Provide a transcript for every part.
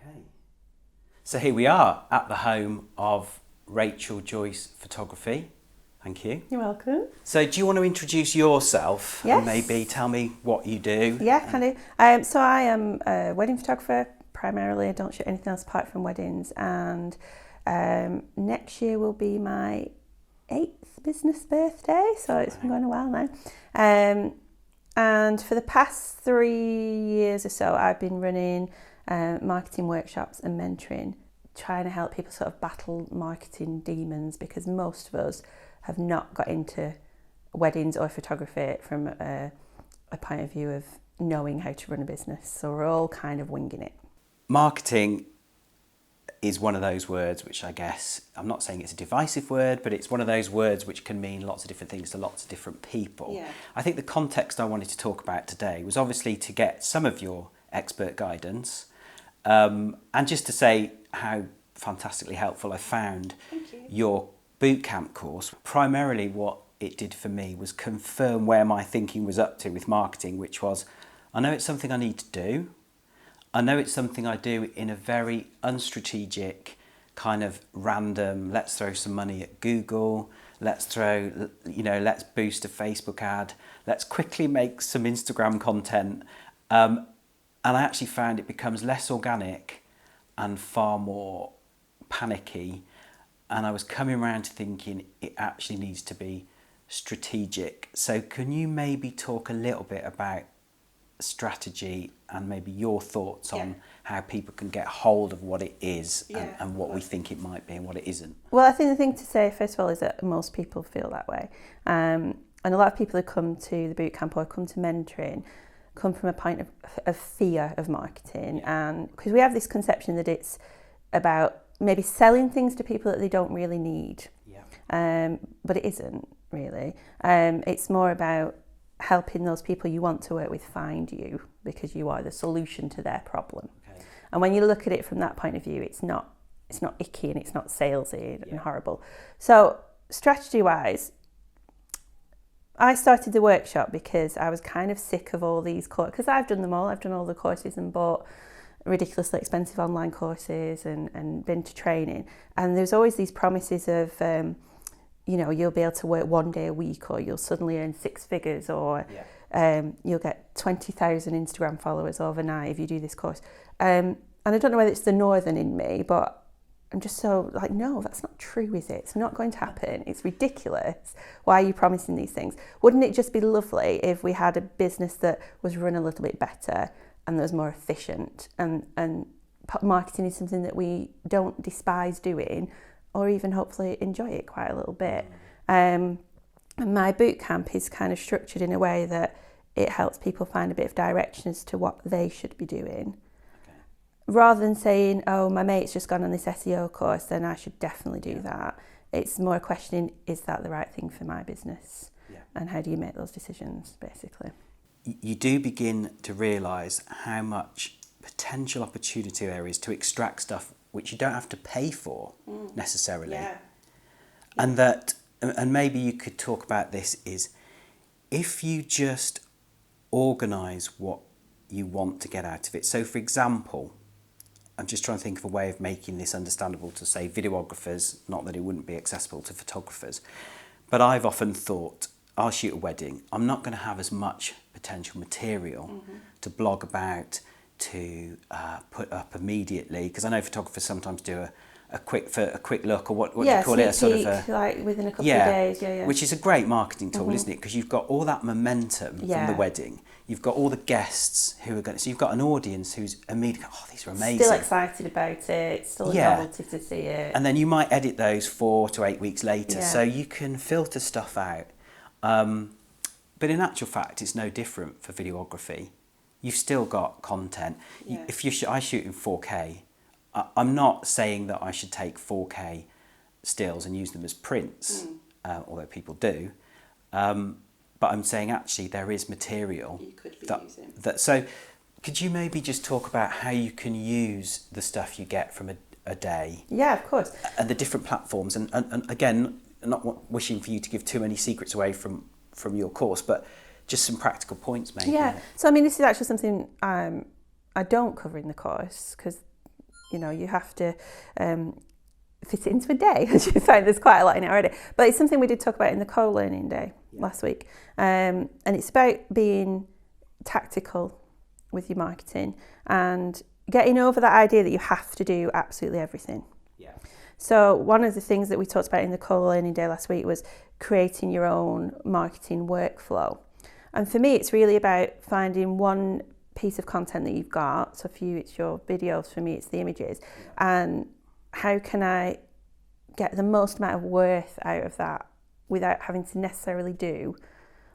Okay. So here we are at the home of Rachel Joyce Photography. Thank you. You're welcome. So do you want to introduce yourself Yes. and maybe tell me what you do? Yeah, can do. So I am a wedding photographer primarily. I don't shoot anything else apart from weddings. And next year will be my 8th business birthday. So it's been going a while now. And for the past 3 years or so, I've been running marketing workshops and mentoring, trying to help people sort of battle marketing demons, because most of us have not got into weddings or photography from a point of view of knowing how to run a business. So we're all kind of winging it. Marketing is one of those words which I guess, I'm not saying it's a divisive word, but it's one of those words which can mean lots of different things to lots of different people. Yeah. I think the context I wanted to talk about today was obviously to get some of your expert guidance, and just to say how fantastically helpful I found your bootcamp course. Primarily what it did for me was confirm where my thinking was up to with marketing, which was, I know it's something I need to do. I know it's something I do in a very unstrategic, kind of random, let's throw some money at Google, let's boost a Facebook ad, let's quickly make some Instagram content. And I actually found it becomes less organic and far more panicky. And I was coming around to thinking it actually needs to be strategic. So can you maybe talk a little bit about strategy and maybe your thoughts on how people can get hold of what it is and what we think it might be and what it isn't? Well, I think the thing to say, first of all, is that most people feel that way. And a lot of people who come to the bootcamp or come to mentoring come from a point of fear of marketing. And because we have this conception that it's about maybe selling things to people that they don't really need. But it isn't really. It's more about helping those people you want to work with find you, because you are the solution to their problem. Okay. And when you look at it from that point of view, it's not icky and it's not salesy and horrible. So strategy wise, I started the workshop because I was kind of sick of all these courses, because I've done them all. I've done all the courses and bought ridiculously expensive online courses and been to training. And there's always these promises of, you'll be able to work 1 day a week, or you'll suddenly earn 6 figures, or you'll get 20,000 Instagram followers overnight if you do this course. And I don't know whether it's the northern in me, but I'm just so like, no, that's not true, is it? It's not going to happen. It's ridiculous. Why are you promising these things? Wouldn't it just be lovely if we had a business that was run a little bit better and that was more efficient? And marketing is something that we don't despise doing, or even hopefully enjoy it quite a little bit. And my bootcamp is kind of structured in a way that it helps people find a bit of direction as to what they should be doing. Okay. Rather than saying, oh, my mate's just gone on this SEO course, then I should definitely do that. It's more a question, is that the right thing for my business? And how do you make those decisions, basically? You do begin to realise how much potential opportunity there is to extract stuff which you don't have to pay for necessarily. And maybe you could talk about this, is if you just organise what you want to get out of it. So for example, I'm just trying to think of a way of making this understandable to, say, videographers, not that it wouldn't be accessible to photographers, but I've often thought, I'll shoot a wedding, I'm not going to have as much potential material to blog about, to put up immediately, because I know photographers sometimes do a quick look, or what do you call it, a sort of a, like within a couple of days, which is a great marketing tool, isn't it? Because you've got all that momentum from the wedding, you've got all the guests who are going to, so you've got an audience who's immediately, oh, these are amazing, still excited about it, still a novelty to see it, and then you might edit those 4 to 8 weeks later, so you can filter stuff out. But in actual fact, it's no different for videography. You've still got content. If I shoot in 4K, I'm not saying that I should take 4K stills and use them as prints, although people do. But I'm saying actually there is material you could be using. So could you maybe just talk about how you can use the stuff you get from a day? Yeah, of course. And the different platforms. And again, not wishing for you to give too many secrets away from your course, but just some practical points maybe. Yeah, so I mean, this is actually something I don't cover in the course, because You know, you have to fit it into a day, as you find there's quite a lot in it already. But it's something we did talk about in the co-learning day last week. And it's about being tactical with your marketing and getting over that idea that you have to do absolutely everything. Yeah. So one of the things that we talked about in the co-learning day last week was creating your own marketing workflow. And for me, it's really about finding one piece of content that you've got. So for you, it's your videos. For me, it's the images. And how can I get the most amount of worth out of that without having to necessarily do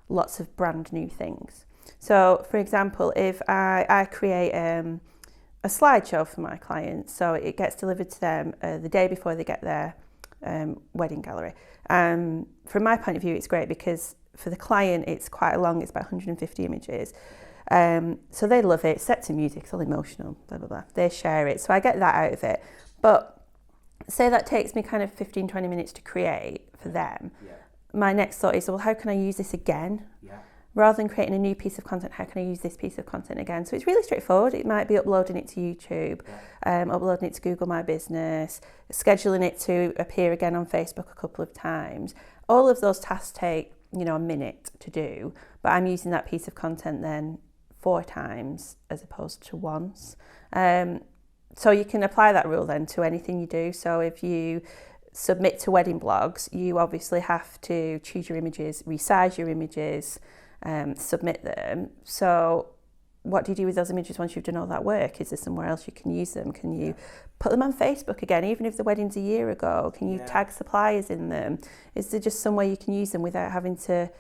lots of brand new things? So, for example, if I create a slideshow for my clients, so it gets delivered to them the day before they get their wedding gallery. From my point of view, it's great because for the client, it's quite long, it's about 150 images. So they love it, set to music, it's all emotional, blah, blah, blah. They share it, so I get that out of it. But say that takes me kind of 15, 20 minutes to create for them. Yeah. My next thought is, well, how can I use this again? Yeah. Rather than creating a new piece of content, how can I use this piece of content again? So it's really straightforward. It might be uploading it to YouTube, uploading it to Google My Business, scheduling it to appear again on Facebook a couple of times. All of those tasks take, a minute to do, but I'm using that piece of content then 4 times as opposed to once. So you can apply that rule then to anything you do. So if you submit to wedding blogs, you obviously have to choose your images, resize your images, submit them. So what do you do with those images once you've done all that work? Is there somewhere else you can use them? Can you put them on Facebook again, even if the wedding's a year ago? Can you tag suppliers in them? Is there just some way you can use them without having to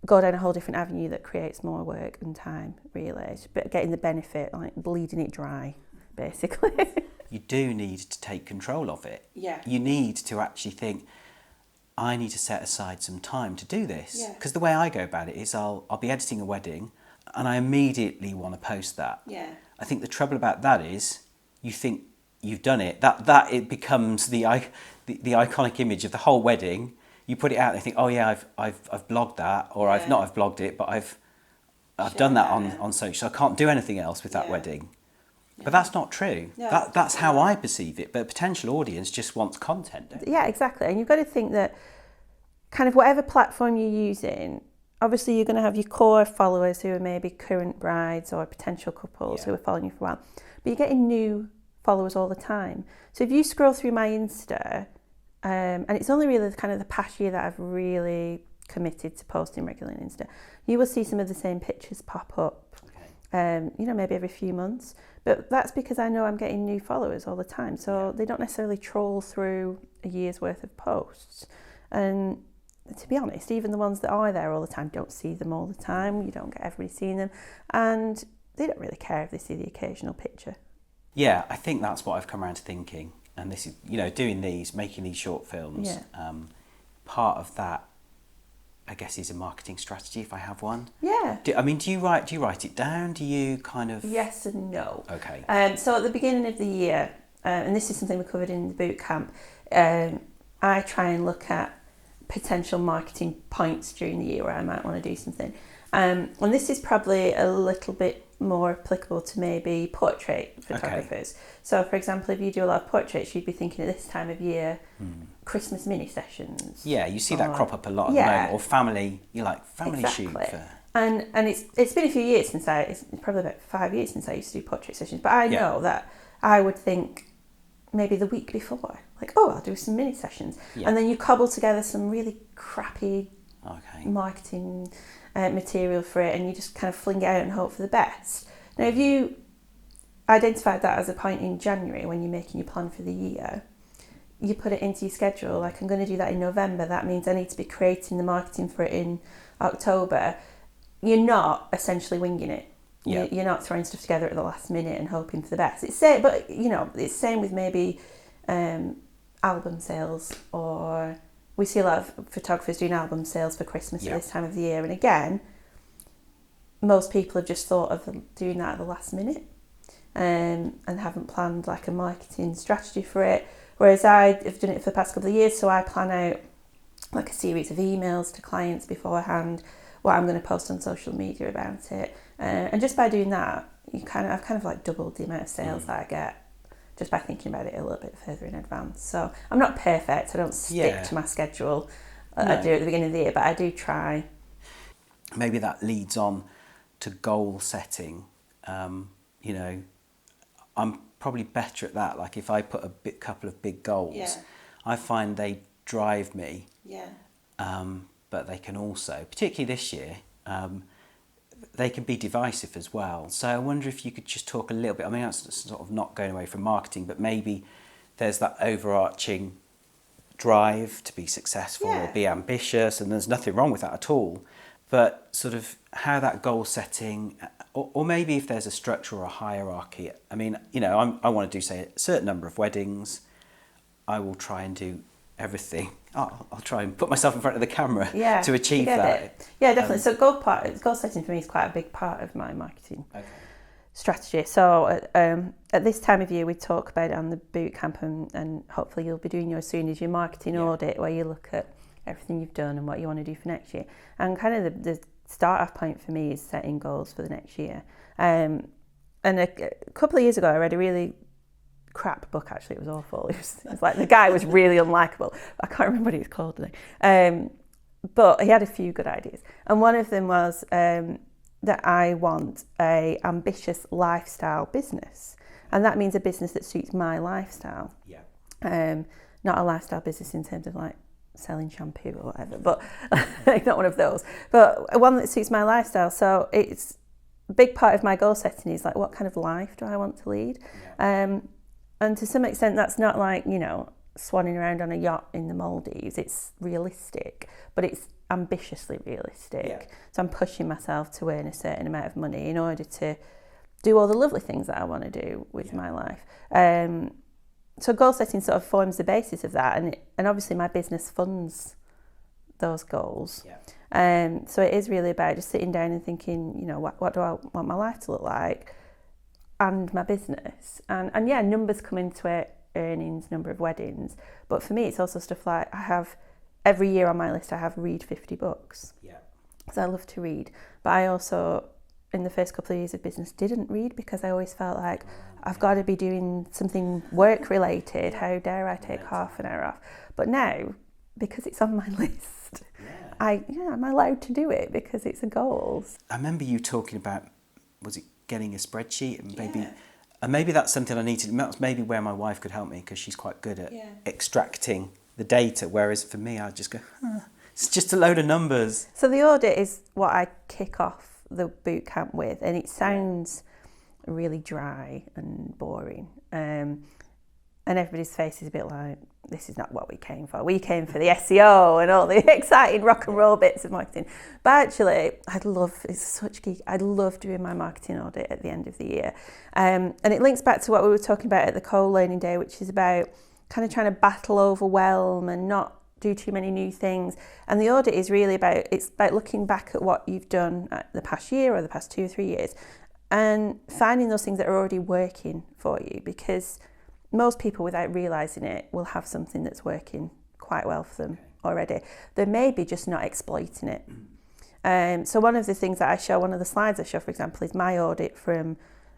go down a whole different avenue that creates more work and time, really? But getting the benefit, like bleeding it dry, basically. You do need to take control of it. Yeah. You need to actually think, I need to set aside some time to do this. Because the way I go about it is I'll be editing a wedding and I immediately want to post that. Yeah. I think the trouble about that is you think you've done it, that it becomes the iconic image of the whole wedding. You put it out and you think, oh yeah, I've blogged that, or I've blogged it, but I've done that on social. I can't do anything else with that wedding. But that's not true. No, that's how I perceive it. But a potential audience just wants content. Yeah, exactly. And you've got to think that kind of whatever platform you're using, obviously you're going to have your core followers who are maybe current brides or potential couples who are following you for a while. But you're getting new followers all the time. So if you scroll through my Insta, and it's only really kind of the past year that I've really committed to posting regularly on Insta, you will see some of the same pictures pop up, maybe every few months. But that's because I know I'm getting new followers all the time. So they don't necessarily troll through a year's worth of posts. And to be honest, even the ones that are there all the time don't see them all the time. You don't get everybody seeing them. And they don't really care if they see the occasional picture. Yeah, I think that's what I've come around to thinking. And this is, doing these, making these short films, part of that, I guess, is a marketing strategy if I have one. Yeah. Do you write it down? Do you kind of... Yes and no. Okay. So at the beginning of the year, and this is something we covered in the boot camp, I try and look at potential marketing points during the year where I might want to do something. And this is probably a little bit more applicable to maybe portrait photographers. Okay. So for example, if you do a lot of portraits, you'd be thinking at this time of year, Christmas mini sessions. Yeah, you see that crop up a lot at the moment, or family shoot. And it's been a few years since it's probably about 5 years since I used to do portrait sessions, but I know that I would think maybe the week before, like, I'll do some mini sessions. Yeah. And then you cobble together some really crappy marketing material for it, and you just kind of fling it out and hope for the best. Now, if you identified that as a point in January when you're making your plan for the year, you put it into your schedule, like, I'm going to do that in November, that means I need to be creating the marketing for it in October. You're not essentially winging it. Yep. You're not throwing stuff together at the last minute and hoping for the best. It's same with maybe album sales, or we see a lot of photographers doing album sales for Christmas at this time of the year. And again, most people have just thought of doing that at the last minute and haven't planned like a marketing strategy for it. Whereas I've done it for the past couple of years, so I plan out like a series of emails to clients beforehand, what I'm going to post on social media about it. And just by doing that, I've kind of like doubled the amount of sales that I get just by thinking about it a little bit further in advance. So I'm not perfect. I don't stick to my schedule. I do at the beginning of the year, but I do try. Maybe that leads on to goal setting. You know, I'm probably better at that. Like if I put a couple of big goals, I find they drive me. Yeah. But they can also, particularly this year, they can be divisive as well. So I wonder if you could just talk a little bit. I mean, that's sort of not going away from marketing, but maybe there's that overarching drive to be successful or be ambitious, and there's nothing wrong with that at all. But sort of how that goal setting, or maybe if there's a structure or a hierarchy. I mean, you know, I want to do, say, a certain number of weddings. I will try and do everything. I'll try and put myself in front of the camera to achieve that. Yeah, definitely. So goal setting for me is quite a big part of my marketing strategy. So at this time of year, we talk about it on the boot camp, and hopefully you'll be doing yours soon, is your marketing audit, where you look at everything you've done and what you want to do for next year. And kind of the start-off point for me is setting goals for the next year. And a couple of years ago, I read a really crap book. Actually, it was awful. It was like the guy was really unlikable. I can't remember what he was called today. But he had a few good ideas, and one of them was that I want a ambitious lifestyle business, and that means a business that suits my lifestyle. Not a lifestyle business in terms of like selling shampoo or whatever, but not one of those, but one that suits my lifestyle. So it's a big part of my goal setting is like, what kind of life do I want to lead? And to some extent, that's not like, you know, swanning around on a yacht in the Maldives. It's realistic, but it's ambitiously realistic. So I'm pushing myself to earn a certain amount of money in order to do all the lovely things that I want to do with my life. So goal setting sort of forms the basis of that, and obviously my business funds those goals. So it is really about just sitting down and thinking, you know, what do I want my life to look like, and my business, and numbers come into it, earnings, number of weddings. But for me, it's also stuff like I have every year on my list. I have read 50 books. So I love to read, but I also, in the first couple of years of business, didn't read because I always felt like I've got to be doing something work related. How dare I take half an hour off? But now, because it's on my list, I'm allowed to do it because it's a goal. I remember you talking about, was it getting a spreadsheet, and maybe that's something I need to. That's maybe where my wife could help me, because she's quite good at extracting the data. Whereas for me, I just go, it's just a load of numbers. So the audit is what I kick off the boot camp with, and it sounds really dry and boring, and everybody's face is a bit like, this is not what we came for. We came for the SEO and all the exciting rock and roll bits of marketing. But actually, it's such geek, I'd love doing my marketing audit at the end of the year. And it links back to what we were talking about at the co-learning day, which is about kind of trying to battle overwhelm and not do too many new things. And the audit is really about looking back at what you've done the past year or the past 2 or 3 years, and finding those things that are already working for you, because most people, without realising it, will have something that's working quite well for them already. They may be just not exploiting it. So one of the things that I show, one of the slides I show, for example, is my audit from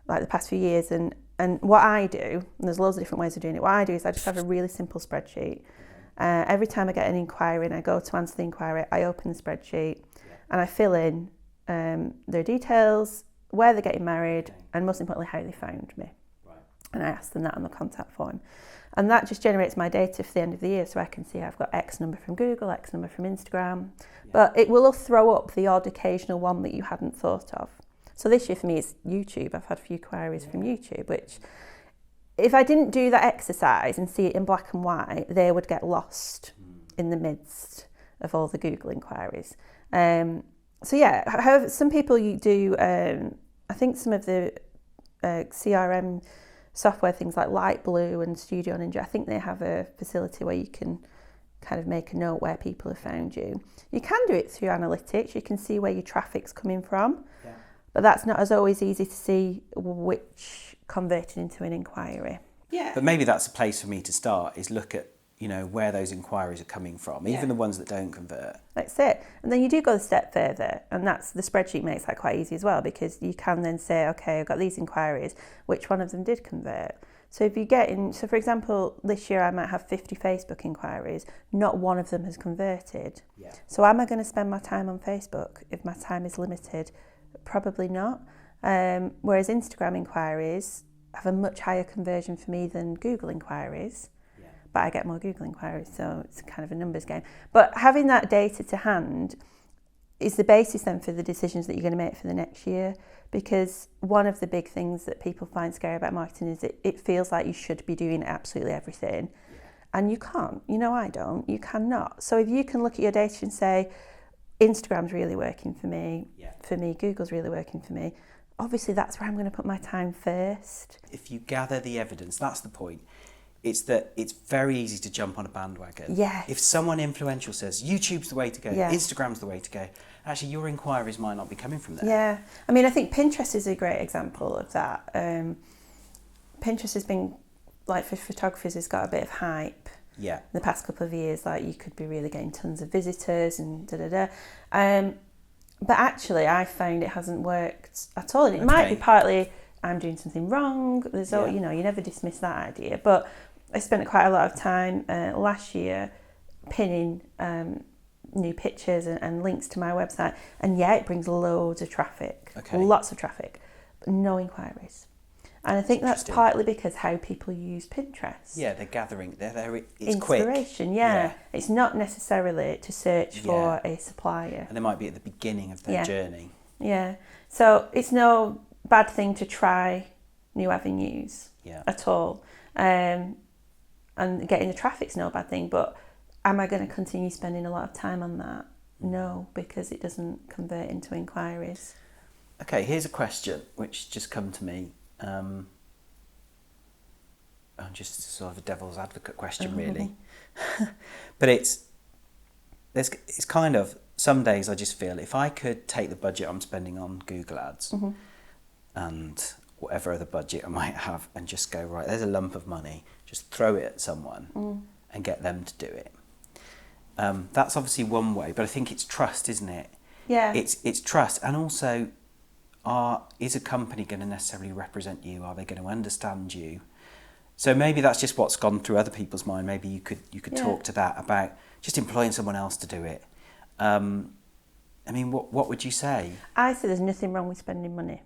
like the past few years. And what I do, and there's loads of different ways of doing it, what I do is I just have a really simple spreadsheet. Every time I get an inquiry and I go to answer the inquiry, I open the spreadsheet and I fill in their details, where they're getting married, and most importantly, how they found me. And I ask them that on the contact form. And that just generates my data for the end of the year, so I can see I've got X number from Google, X number from Instagram. But it will throw up the odd occasional one that you hadn't thought of. So this year for me it's YouTube. I've had a few queries from YouTube, which if I didn't do that exercise and see it in black and white, they would get lost in the midst of all the Google inquiries. However, some people you do, I think some of the CRM software, things like Light Blue and Studio Ninja, I think they have a facility where you can kind of make a note where people have found you. You can do it through analytics. You can see where your traffic's coming from, but that's not as always easy to see which converted into an inquiry. But maybe that's a place for me to start, is look at where those inquiries are coming from, even the ones that don't convert. That's it. And then you do go a step further, and that's the spreadsheet makes that quite easy as well, because you can then say, okay, I've got these inquiries, which one of them did convert? So if you get in, so for example, this year I might have 50 Facebook inquiries, not one of them has converted. Yeah. So am I going to spend my time on Facebook if my time is limited? Probably not. Whereas Instagram inquiries have a much higher conversion for me than Google inquiries. But I get more Google inquiries, so it's kind of a numbers game. But having that data to hand is the basis then for the decisions that you're going to make for the next year, because one of the big things that people find scary about marketing is it feels like you should be doing absolutely everything, and you can't. I don't. You cannot. So if you can look at your data and say, Instagram's really working for me, Google's really working for me, obviously that's where I'm going to put my time first. If you gather the evidence, that's the point. It's that it's very easy to jump on a bandwagon. Yeah. If someone influential says YouTube's the way to go, Yeah. Instagram's the way to go, actually your inquiries might not be coming from there. Yeah. I mean, I think Pinterest is a great example of that. Pinterest has been, like, for photographers, has got a bit of hype. Yeah. In the past couple of years, like, you could be really getting tons of visitors and da-da-da. But actually, I found it hasn't worked at all. And it might be partly I'm doing something wrong. There's you never dismiss that idea. But I spent quite a lot of time last year pinning new pictures and links to my website. And it brings loads of traffic, lots of traffic, but no inquiries. And I think that's partly because how people use Pinterest. Yeah, they're gathering, it's inspiration, quick. Yeah. It's not necessarily to search for a supplier. And they might be at the beginning of their journey. Yeah. So it's no bad thing to try new avenues at all. And getting the traffic's no bad thing, but am I going to continue spending a lot of time on that? No, because it doesn't convert into inquiries. Okay, here's a question which just come to me. Just sort of a devil's advocate question, really. But it's kind of, some days I just feel if I could take the budget I'm spending on Google Ads and whatever other budget I might have and just go, right, there's a lump of money, just throw it at someone and get them to do it. That's obviously one way, but I think it's trust, isn't it? Yeah. It's trust, and also, is a company going to necessarily represent you? Are they going to understand you? So maybe that's just what's gone through other people's mind. Maybe you could talk to that about just employing someone else to do it. I mean, what would you say? I say there's nothing wrong with spending money.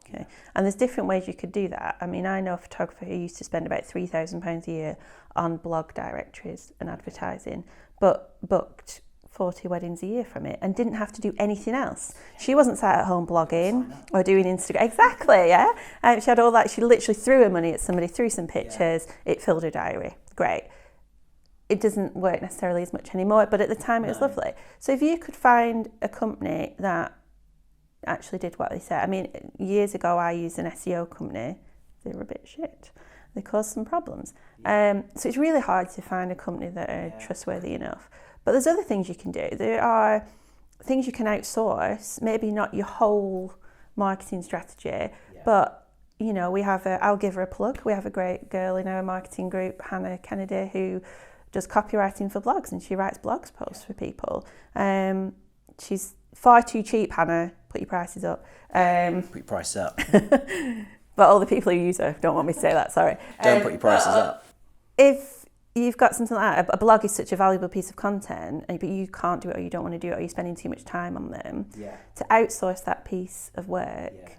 Okay, and there's different ways you could do that. I mean, I know a photographer who used to spend about £3,000 a year on blog directories and advertising, but booked 40 weddings a year from it and didn't have to do anything else. She wasn't sat at home blogging or doing Instagram. Exactly, yeah. She had all that. She literally threw her money at somebody, threw some pictures. It filled her diary. Great. It doesn't work necessarily as much anymore, but at the time it was lovely. So if you could find a company that actually did what they said. I mean, years ago I used an SEO company. They were a bit shit. They caused some problems. So it's really hard to find a company that are trustworthy enough. But there's other things you can do. There are things you can outsource, maybe not your whole marketing strategy, but, we have I'll give her a plug. We have a great girl in our marketing group, Hannah Kennedy, who does copywriting for blogs, and she writes blog posts for people. She's far too cheap, Hannah. Put your prices up. Put your prices up. But all the people who use her don't want me to say that, sorry. Don't put your prices up. If you've got something like that, a blog is such a valuable piece of content, but you can't do it or you don't want to do it or you're spending too much time on them, to outsource that piece of work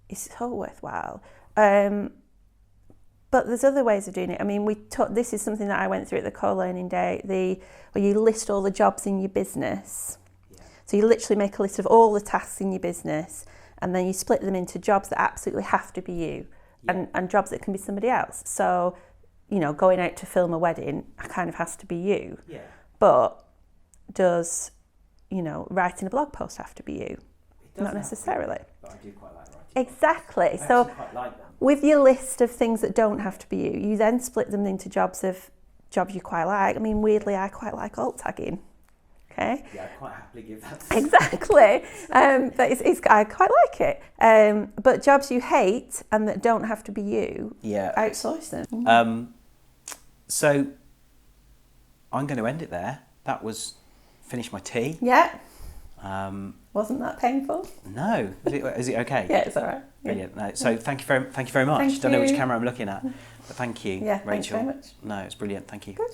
is so worthwhile. But there's other ways of doing it. I mean, this is something that I went through at the co-learning day, where you list all the jobs in your business. So you literally make a list of all the tasks in your business, and then you split them into jobs that absolutely have to be you, and jobs that can be somebody else. So, going out to film a wedding kind of has to be you. Yeah. But does, writing a blog post have to be you? Not necessarily. But I do quite like writing. Exactly. So quite like them. With your list of things that don't have to be you then split them into jobs you quite like. I mean, weirdly, I quite like alt tagging. Okay. Yeah, I'd quite happily give that. Exactly. But I quite like it. But jobs you hate and that don't have to be you, outsource them. So I'm going to end it there. That was finish my tea. Yeah. Wasn't that painful? No. Is it okay? Yeah, it's all right. Brilliant. No, so thank you very much. Thank Don't know which you. camera I'm looking at, but thank you, Yeah, Rachel. thanks very much. No, it's brilliant. Thank you. Good.